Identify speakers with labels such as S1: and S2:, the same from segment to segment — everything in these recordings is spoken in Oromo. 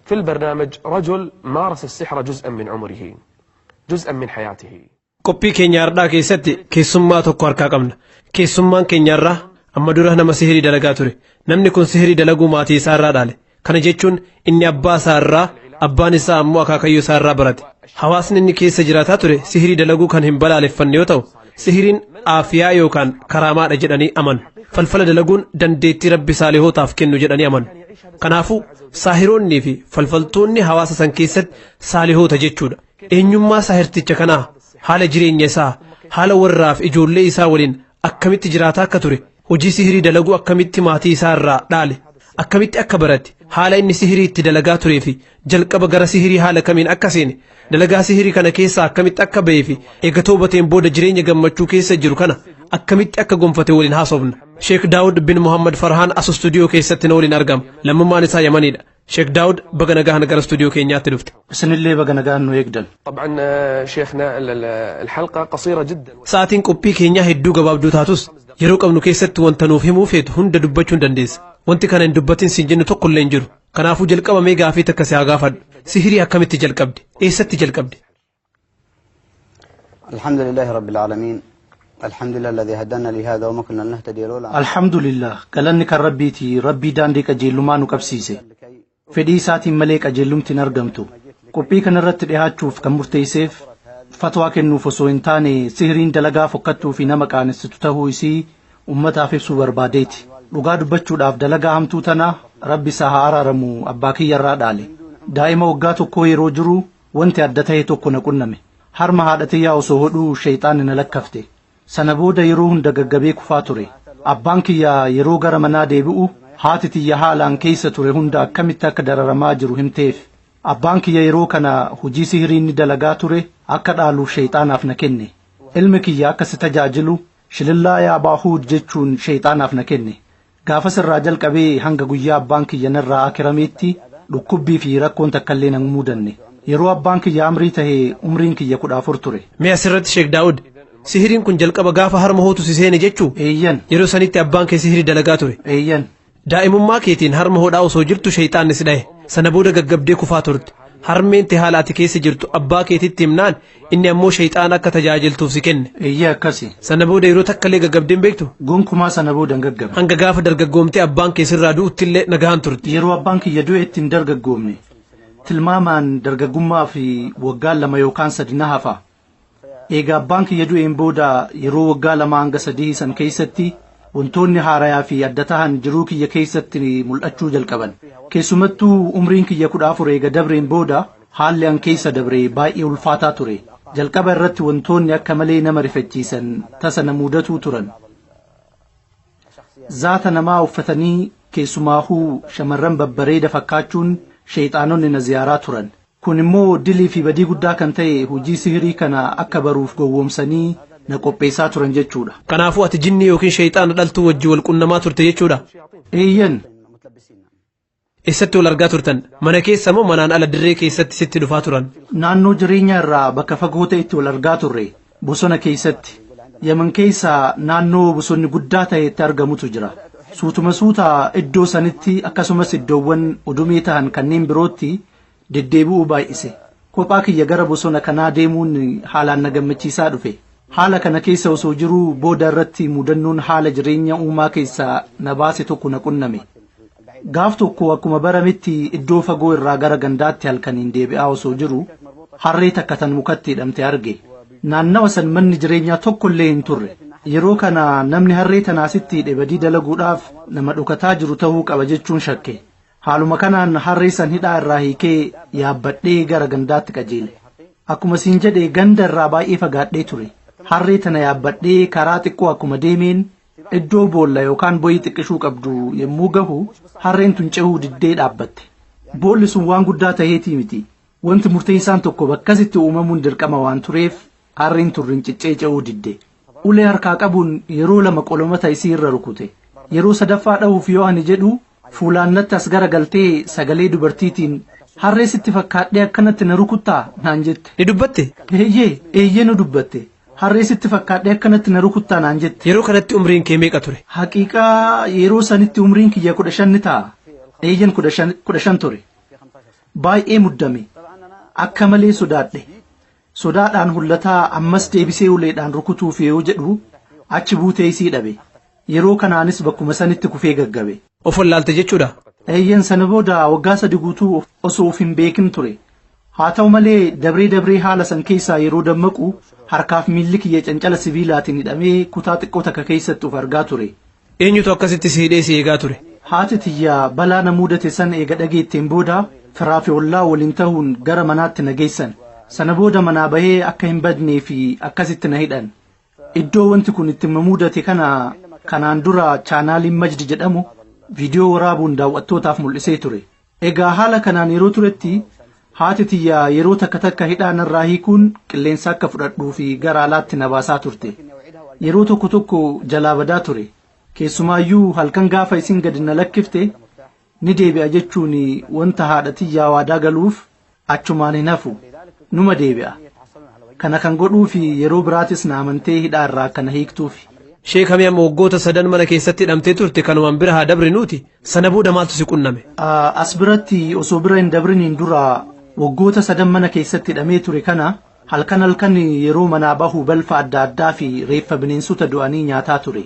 S1: في البرنامج رجل مارس السحر جزءا من عمره جزءا من حياته.
S2: qophii keenya har'aa keessatti keessummaa tokko harkaa qabna. Keessummaan keenyarraa amma dura nama sihirii dalagaa ture. Namni kun sihirii dalaguu maatii isaa irraa dhaale. Kana jechuun inni abbaa isaa irraa, abbaan isaa ammoo akaakayyuu isaa irraa barate. Hawaasni inni keessa jiraataa ture sihirii dalaguu kan hin balaaleffanne yoo ta'u, sihiriin aafiyaa yookaan karaamaadha jedhanii amanu. Falfala dalaguun dandeettii rabbi saalihootaaf kennu jedhanii amanu. Kanaafuu saahiroonnii fi falfaltoonni hawaasa san keessatti saalihoota jechuudha. Eenyummaa saahirticha kanaa, haala jireenya isaa, haala warraaf ijoollee isaa waliin akkamitti jiraataa akka ture, hojii sihirii dalaguu akkamitti maatii isaa irraa dhaale, akkamitti akka barate, haala inni sihirii itti dalagaa turee fi jalqaba gara sihirii haala kamiin akka seene, dalagaa sihirii kana keessaa akkamitti akka ba'ee fi eega toobateen booda jireenya gammachuu keessa jiru kana akkamitti akka gonfate waliin haasofna. Sheek Daawud bin Muhammad Farhaan as stuudiyoo keessatti na waliin argama. Lammummaan isaa Yamaniidha. شيخ داود بقنا جاهنا قرا استوديو كينيات دفت.
S3: بسم الله بقنا جاهنا يقدر.
S1: طبعا شيخنا الحلقة قصيرة جدا.
S2: ساعتين كوبي كينيا هيدو قباب دوتاتوس يروك أبنو كيست وانت نوفهمو فيت هند دبتشون دنديس وانت كان دبتين سنجن تقول لينجر كان عفو جلك أبا ميجا في تكسي عقافد سهري أكمل تجل كبدي إيه ست تجل كبدي.
S4: الحمد لله رب العالمين. الحمد لله الذي هدانا لهذا وما كنا لنهتدي لولا.
S3: الحمد لله كلنك ربيتي ربي دانديك جيلما نكبسيسه. fedhii isaatiin malee qajeelumti hin argamtu. Qophii kanarratti dhiyaachuuf kan murteesseef fatwaa kennuuf osoo hin taane sihiriin dalagaa fokkattuu fi nama qaanessitu tahuu isii ummataaf ibsuu barbaadeeti. Dhugaa dubbachuudhaaf dalagaa hamtuu tana rabbi isaa haa araaramu abbaa kiyyarraa dhaale. Daa'ima waggaa tokkoo yeroo jiru wanti adda ta'e tokko na qunname. Harma haadha tiyyaa osoo hodhuu sheeyxaanni na lakkafte. Sana booda yeroo hunda gaggabee kufaa ture. Abbaan kiyyaa yeroo gara manaa deebi'u haati tiyya haalaan keessa ture hunda akkamitti akka dararamaa jiru himteef. Abbaan kiyya yeroo kana hojii sihiriin ni dalagaa ture akka dhaaluuf sheeyxaanaaf na kenne. Ilmi kiyya akka si tajaajilu shilillaa yaa baahuud jechuun sheeyxaanaaf na kenne. Gaafas irraa jalqabee hanga guyyaa abbaan kiyya narraa akirameetti dhukkubbii fi rakkoon takkallee nan muudanne. Yeroo abbaan kiyya amrii tahee umriin kiyya 14 ture.
S2: Mee asirratti Sheek Daawud sihiriin kun jalqaba gaafa harma hootu si seene jechuu?
S3: Eeyyan.
S2: Yeroo sanitti abbaan kee sihirii dalagaa ture?
S3: Eeyyan.
S2: daa'imummaa keetiin harma hodhaa osoo jirtu sheeyxaanni si dhahe sana booda gaggabdee kufaa turte harmeen haala ati keessa jirtu abbaa keetitti himnaan inni ammoo sheeyxaan akka tajaajiltuuf si kenne.
S3: Eeyyee akkasi.
S2: Sana booda yeroo takkallee gaggabdeen beektu?
S3: Gonkumaa sana booda hin gaggabe.
S2: Hanga gaafa dargaggoomtee abbaan kee sirraa du'uttillee nagahan turte.
S3: Yeroo abbaan kiyya du'e ittiin dargaggoomne tilmaamaan dargaggummaa fi waggaan 2 yookaan 3 na hafa. Eega abbaan kiyya du'een booda yeroo waggaa 2 hanga 3 san keessatti wantoonni haarayaa fi adda tahan jiruu kiyya keessatti mul'achuu jalqaban. Keessumattuu umriin kiyya 14 eega dabreen booda haalli an keessa dabree baay'ee ulfaataa ture. Jalqaba irratti wantoonni akka malee nama rifachiisan tasa na mudatuu turan. Zaata namaa uffatanii keessumaahuu shamarran babbareeda fakkaachuun sheeyxaanonni na ziyaaraa turan. Kun immoo dilii fi badii guddaa kan ta'e hojii sihirii kana akka baruuf gowwoomsanii na qopheessaa turan jechuudha.
S2: Kanaafuu ati jinni yookiin sheeyxaana dhaltuu wajjin wal qunnamaa turte jechuudha.
S3: Eeyyan.
S2: Eessatti wal argaa turtan? Mana keessa moo manaan ala dirree keessatti sitti dhufaa turan?
S3: Naannoo jireenya irraa bakka fagoo ta'etti wal argaa turre bosona keessatti. Yaman keessa naannoo bosonni guddaa ta'etti argamutu jira. Suutuma suutaa iddoo sanitti akkasumas iddoowwan udumee ta'an kanneen birootti deddeebi'uu baay'ise. Kophaa kiyya gara bosona kanaa deemuun haalaan na gammachiisaa dhufe. Haala kana keessa osoo jiruu booda irratti mudannoon haala jireenya uumaa keessaa na baase tokko na qunname. Gaaf tokko akkuma barametti iddoo fagoo irraa gara gandaatti halkaniin deebi'aa osoo jiru harree takka tan mukatti hidhamte arge. Naannawa san manni jireenyaa tokkollee hin turre. Yeroo kana namni harree tanaasitti hidhe badii dalaguudhaaf nama dhukataa jiru ta'uu qaba jechuun shakke. Haaluma kanaan harree san hidhaa irraa hiikee yaabbadhee gara gandaatti qajeele. Akkuma siin jedhe ganda irraa baay'ee fagaadhee ture. Harree tana yaabbadhee karaa xiqqoo akkuma deemeen iddoo boolla yookaan boyii xiqqishuu qabdu yommuu gahu harreen tun cehuu diddee dhaabbatte. Boolli sun waan guddaa ta'eetii miti. Wanti murteessaan tokko bakkasitti uumamuun dirqama waan tureef harreen tun rinciccee cehuu didde. Ulee harkaa qabuun yeroo 2 qolomata isii irra rukute. Yeroo sadaffaa dhahuuf yoo ani jedhu fuulaan natti as garagaltee sagalee dubartiitiin harree sitti fakkaadhee akkanatti na rukuttaa naan jette.
S2: Ni dubbatte?
S3: Eeyyee nu dubbatte. Harree sitti fakkaadhee akkanatti na rukuttaa naan jette.
S2: Yeroo kanatti umriin kee meeqa ture?
S3: Haqiiqaa yeroo sanitti umriin kiyya 15 ni ta'a. Eeyyan 15 ture. baay'ee muddame akka malee sodaadhe sodaadhaan hullataa ammas deebisee uleedhaan rukutuuf yoo jedhu achi buutee isii dhabe yeroo kanaanis bakkuma sanitti kufee gaggabe.
S2: Of wallaalte jechuudha.
S3: Eeyyan sana booda waggaa 3 guutuu osoo of hin beekin ture. Haa ta'u malee dabree haala san keessaa yeroo dammaqu harkaaf miilli kiyya cancala sibiilaatiin hidhamee kutaa xiqqoo takka keessatti of argaa ture.
S2: Eenyutu akkasitti si hidhee si eegaa ture?
S3: Haati tiyya balaa na mudate san eega dhageetteen booda firaa fi ollaa waliin ta'uun gara manaatti na geessan. Sana booda manaa bahee akka hin badnee fi akkasitti na hidhan. Iddoo wanti kun itti mudate kanaan dura chaanaaliin Majdi jedhamu viidiyoo waraabuun daawwattootaaf mul'isee ture. Egaa haala kanaan yeroo turetti haati tiyya yeroo takka hidhaa narraa hiikuun qilleensa akka fudhadhuu fi gara alaatti na baasaa turte. Yeroo tokko jalaa badaa ture. Keessumaayyuu halkan gaafa isin gadi na lakkifte ni deebi'a jechuun wanta haadha tiyyaa waadaa galuuf achumaan hin hafu numa deebi'a. Kana kan godhuu fi yeroo biraatis na amantee hidhaa irraa kana hiiktuufi.
S2: Sheek Hamii amma waggoota 3 mana keessatti hidhamtee turte kanumaan bira haa dabri nuti sana booda maaltu si qunname?
S3: As biratti osoo bira hin dabriniin dura waggoota 3 mana keessatti hidhamee ture kana halkan yeroo manaa bahu balfa adda addaa fi reeffa bineensota du'anii nyaataa ture.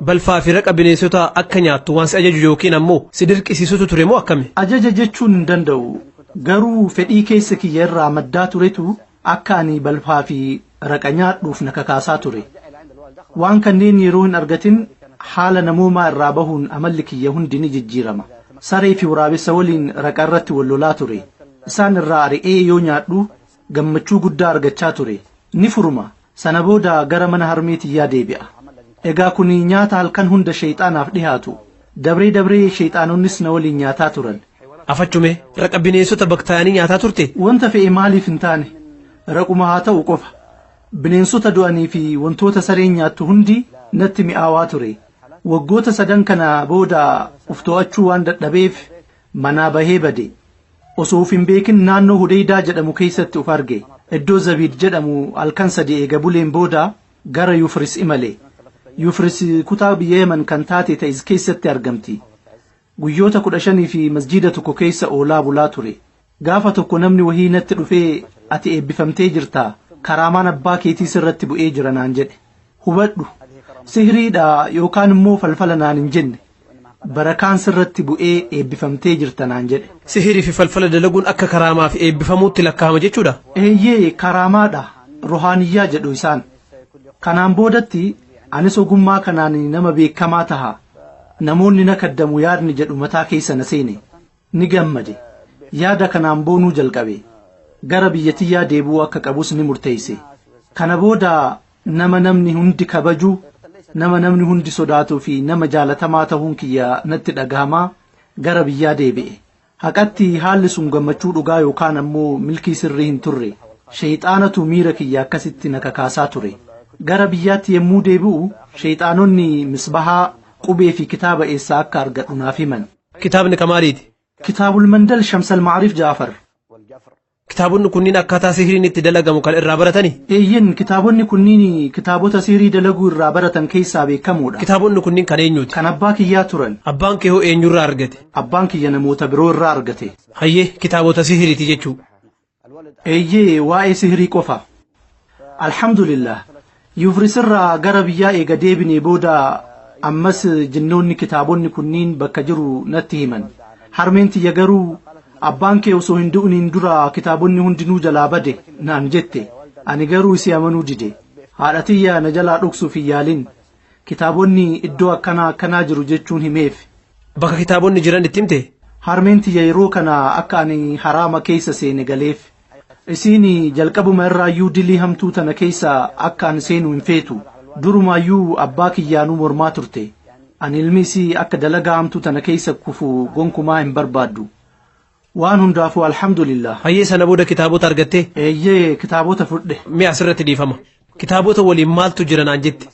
S2: Balfaa fi raqa bineensota akka nyaattu waan si ajaju yookiin ammoo si dirqisiisutu ture moo akkami?
S3: Ajaja jechuun hin danda'u. Garuu fedhii keessa kiyya irraa maddaa turetu akka ani balfaa fi raqa nyaadhuuf na kakaasaa ture. Waan kanneen yeroo hin argatin haala namoomaa irraa bahuun amalli kiyya hundi ni jijjiirama. Saree fi waraabessa waliin raqa irratti wal lolaa ture. Isaan irraa ari'ee yoo nyaadhu gammachuu guddaa argachaa ture. Ni furuma. Sana booda gara mana harmee tiyyaa deebi'a. Egaa kun nyaata halkan hunda sheexaanaaf dhihaatu. Dabree sheexaanonnis na waliin nyaataa turan.
S2: Afachume raqa bineensota baktaa'anii nyaataa turte?
S3: Wanta fe'e maaliif hin taane? Raquma haa ta'u qofa. Bineensota du'anii fi wantoota sareen nyaattu hundi natti mi'aawaa ture. Waggoota 3 kana booda uf to'achuu waan dadhabeef manaa bahee bade. Osoo uf hin beekin naannoo Hudeydaa jedhamu keessatti uf arge. Iddoo Zabiid jedhamu halkan 3 eega buleen booda gara Yufris imale. Yufris kutaa biyya Yemen kan taate Ta'iz keessatti argamti. Guyyoota 15 fi masjiida tokko keessa oolaa bulaa ture. Gaafa tokko namni wahii natti dhufee ati eebbifamtee jirtaa karaamaan abbaa keetii sirratti bu'ee jira naan jedhe. Hubadhu sihiriidha yookaan immoo falfala naan hin jenne. Barakaan sirratti bu'ee eebbifamtee jirta naan jedhe.
S2: Sihirii fi falfala dalaguun akka karaamaa fi eebbifamuutti lakkaa'ama jechuudha?
S3: Eeyyee karaamaadha. Ruhaaniyyaa jedhu isaan. Kanaan boodatti anis ogummaa kanaan nama beekamaa taha. Namoonni na kaddamu yaadni jedhu mataa keessa na seene. Ni gammade. Yaada kanaan boonuu jalqabe. Gara biyyatiyyaa deebi'uu akka qabus ni murteesse. Kana booda nama namni hundi kabaju, nama namni hundi sodaatuu fi nama jaalatamaa ta'uun kiyya natti dhagahamaa gara biyyaa deebi'e. Haqatti haalli sun gammachuu dhugaa yookaan ammoo milkii sirrii hin turre. Sheexaanatu miira kiyya akkasitti na kakaasaa ture. Gara biyyaatti yemmuu deebi'u sheexaanonni misbahaa qubee fi kitaaba eessaa akka argadhu naaf himan.
S2: Kitaabni kamaaliiti?
S3: Kitaabul Mandal Shamsal Maarif Jaafar.
S2: Kitaabonni kunniin akkaataa sihiriin itti dalagamu kan irraa baratani?
S3: Eeyyin kitaabonni kunniin kitaabota sihirii dalaguu irraa baratan keessaa beekamoodha.
S2: Kitaabonni kunniin kan eenyuti?
S3: Kan abbaa kiyyaa turan.
S2: Abbaan kee hoo eenyurraa argate?
S3: Abbaan kiyya namoota biroo irraa argate.
S2: Hayyee kitaabota sihiriiti jechuu?
S3: Eeyyee waa'ee sihirii qofa. Alhamdulillah. Yufris irraa gara biyyaa eega deebinee booda ammas jinnoonni kitaabonni kunniin bakka jiru natti himan. Harmeen tiyya garuu abbaan kee osoo hin du'iniin dura kitaabonni hundinuu jalaa bade naan jette. Ani garuu isii amanuu dide. Haadha tiyya na jalaa dhoksuuf hin yaalin. Kitaabonni iddoo akkanaa jiru jechuun himeef.
S2: Bakka kitaabonni jiran itti himte?
S3: Harmeen tiyya yeroo kana akka ani haraama keessa seene galeef. Isiin jalqabuma irraayyuu dilii hamtuu tana keessa akka ani seenu hin feetu. Durumaayyuu abbaa kiyyaanuu mormaa turte. Ani ilmi isii akka dalagaa hamtuu tana keessa kufu gonkumaa hin barbaaddu. Waan hundaafuu alhamdulillah.
S2: Hayyee sana booda kitaabota argattee?
S3: Eeyyee kitaabota fudhe.
S2: Mee asirratti dhiifama. Kitaabota waliin maaltu jira naan jette?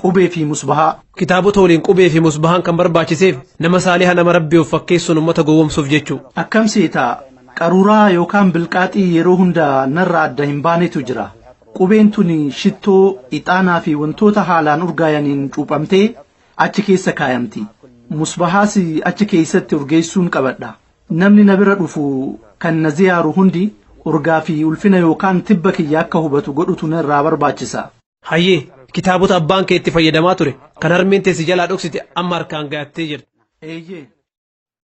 S3: Qubee fi musbahaa.
S2: Kitaabota waliin qubee fi musbahaan kan barbaachiseef nama saaliha nama rabbii of fakkeessuun uummata gowwomsuuf jechuu.
S3: Akkam seetaa qaruuraa yookaan bilqaaxii yeroo hunda narraa adda hin baanetu jira. Qubeen tuni shittoo, ixaanaa fi wantoota haalaan urgaayaniin cuuphamtee achi keessa kaayamti. Musbahaas achi keessatti urgeessuun qabadha. namni na bira dhufu kan na ziyaaru hundi urgaa fi ulfina yookaan tibba kiyya akka hubatu godhutu narraa barbaachisa.
S2: Hayyee kitaabota abbaan kee itti fayyadamaa ture kan harmeen teessi jalaa dhoksite amma harkaan gahattee jirti.
S3: Eeyyee.